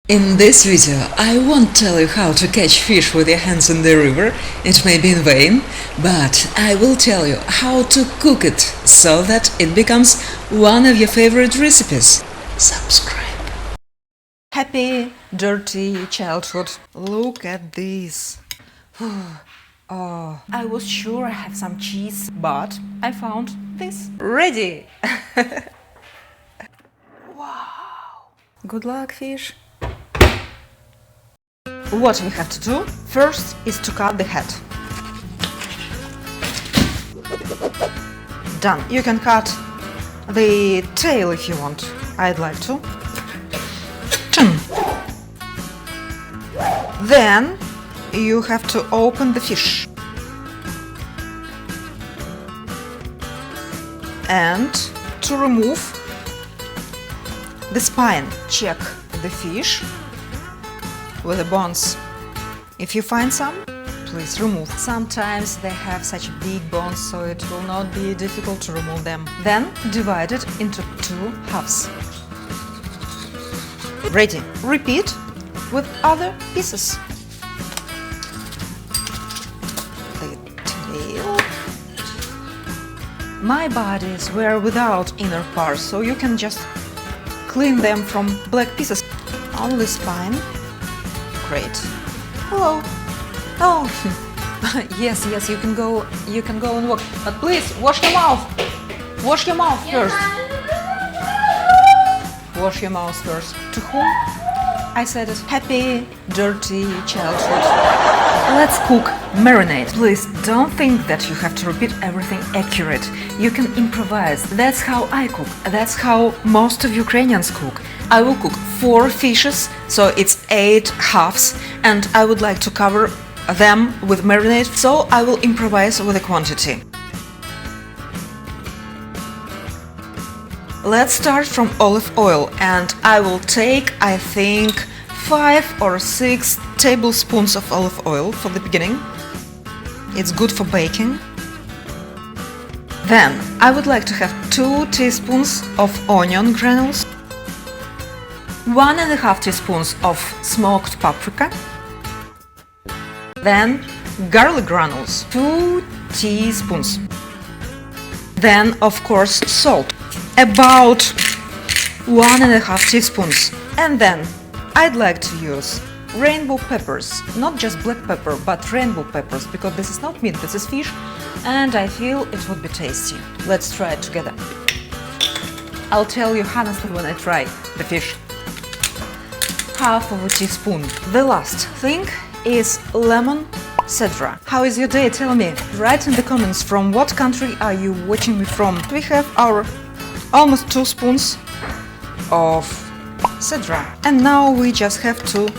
In this video, I won't tell you how to catch fish with your hands in the river, it may be in vain, but I will tell you how to cook it so that it becomes one of your favorite recipes. Subscribe. Happy, dirty childhood. Look at this. Oh, I was sure I have some cheese, but I found this. Ready! Wow! Good luck, fish! What we have to do first is to cut the head. Done. You can cut the tail if you want. I'd like to. Then you have to open the fish and to remove the spine. Check the fish with the bones. If you find some, please remove. Sometimes they have such big bones, so it will not be difficult to remove them. Then divide it into two halves. Ready. Repeat with other pieces. The tail. My bodies were without inner parts, so you can just clean them from black pieces. Only spine. Great. Hello. Oh, yes, you can go and walk, but please wash your mouth. Wash your mouth first. Wash your mouth first. To whom? I said it. Happy, dirty childhood. Let's cook marinade. Please don't think that you have to repeat everything accurate. You can improvise. That's how I cook. That's how most of Ukrainians cook. I will cook 4 fishes, so it's 8 halves, and I would like to cover them with marinade, so I will improvise with the quantity. Let's start from olive oil, and I will take, I think, 5 or 6 tablespoons of olive oil for the beginning. It's good for baking. Then I would like to have 2 teaspoons of onion granules, 1.5 teaspoons of smoked paprika, then garlic granules, 2 teaspoons, then of course salt, about 1.5 teaspoons, and then I'd like to use rainbow peppers, not just black pepper, but rainbow peppers, because this is not meat, this is fish, and I feel it would be tasty. Let's try it together. I'll tell you honestly when I try the fish. Half of a teaspoon. The last thing is lemon cedra. How is your day? Tell me. Write in the comments from what country are you watching me from. We have our almost 2 spoons of cedra. And now we just have to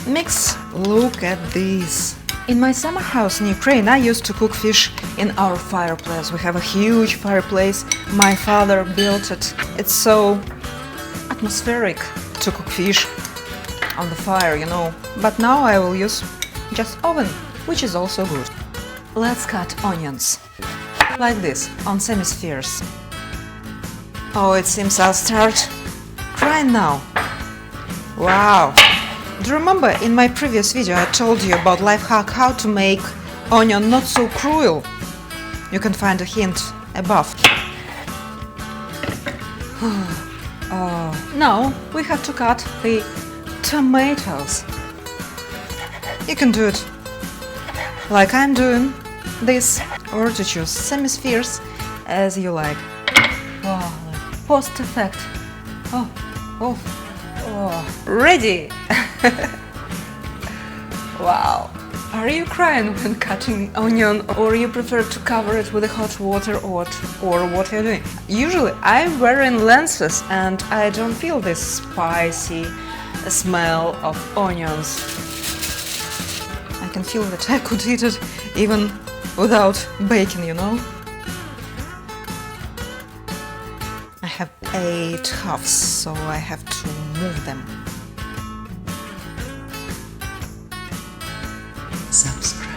mix. Look at this. In my summer house in Ukraine, I used to cook fish in our fireplace. We have a huge fireplace. My father built it. It's so atmospheric to cook fish on the fire, you know. But now I will use just oven, which is also good. Let's cut onions like this on semi-spheres. Oh, it seems I'll start crying now. Wow! Do you remember in my previous video I told you about life hack how to make onion not so cruel? You can find a hint above. Now we have to cut the tomatoes. You can do it like I'm doing this, or to choose semi-spheres as you like. Wow, like post effect. Ready! Wow. Are you crying when cutting onion, or you prefer to cover it with hot water, or what are you doing? Usually I'm wearing lenses and I don't feel this spicy smell of onions. I can feel that I could eat it even without baking, you know? I have 8 halves, so I have to move them. Subscribe.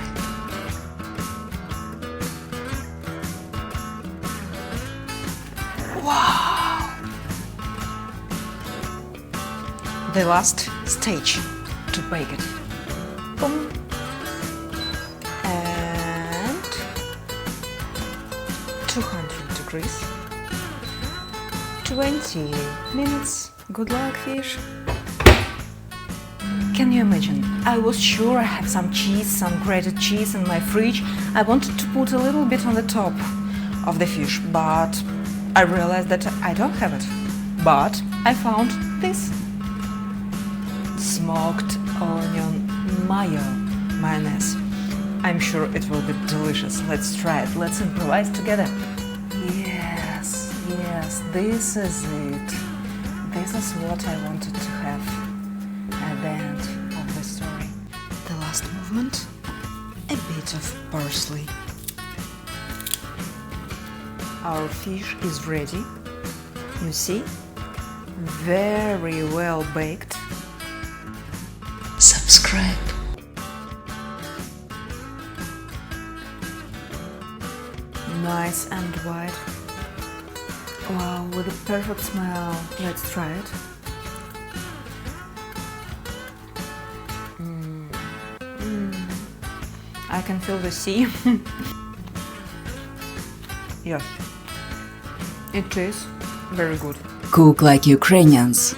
Wow! the last stage to bake it. Boom. And 200 degrees. 20 minutes. Good luck, fish. Can you imagine? I was sure I had some cheese, some grated cheese in my fridge. I wanted to put a little bit on the top of the fish, but I realized that I don't have it. But I found this. Smoked onion mayonnaise. I'm sure it will be delicious. Let's try it. Let's improvise together. Yes, this is it. This is what I wanted to have at the end of the story. The last movement, a bit of parsley. Our fish is ready. You see? Very well baked. Subscribe. Nice and white. Wow, with a perfect smell. Let's try it. I can feel the sea. Yes, it is very good. Cook like Ukrainians.